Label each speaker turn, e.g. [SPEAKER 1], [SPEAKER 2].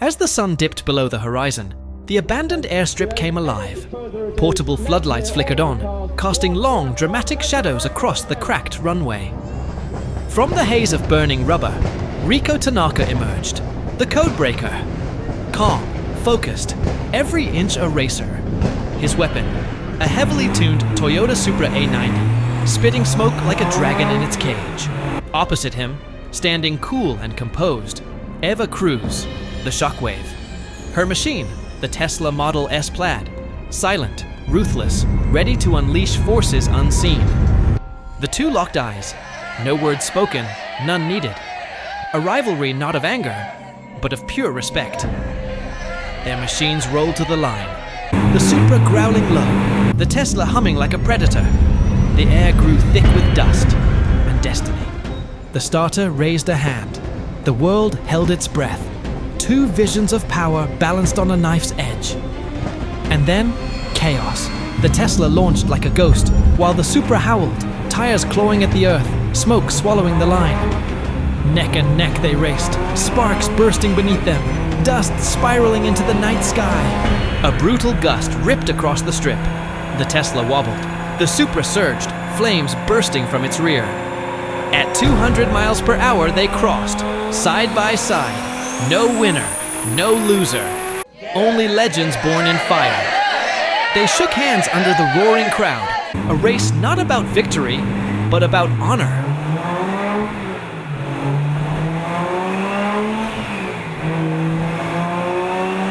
[SPEAKER 1] As the sun dipped below the horizon, the abandoned airstrip came alive. Portable floodlights flickered on, casting long, dramatic shadows across the cracked runway. From the haze of burning rubber, Rico Tanaka emerged, the codebreaker. Calm, focused, every inch a racer. His weapon, a heavily tuned Toyota Supra A90, spitting smoke like a dragon in its cage. Opposite him, standing cool and composed, Eva Cruz, the Shockwave. Her machine, the Tesla Model S Plaid, silent, ruthless, ready to unleash forces unseen. The two locked eyes, no words spoken, none needed. A rivalry not of anger, but of pure respect. Their machines rolled to the line, the Supra growling low, the Tesla humming like a predator. The air grew thick with dust and destiny. The starter raised a hand. The world held its breath. Two visions of power balanced on a knife's edge. And then, chaos. The Tesla launched like a ghost, while the Supra howled, tires clawing at the earth, smoke swallowing the line. Neck and neck they raced, sparks bursting beneath them, dust spiraling into the night sky. A brutal gust ripped across the strip. The Tesla wobbled. The Supra surged, flames bursting from its rear. At 200 miles per hour they crossed, side by side. No winner, no loser. Only legends born in fire. They shook hands under the roaring crowd. A race not about victory, but about honor.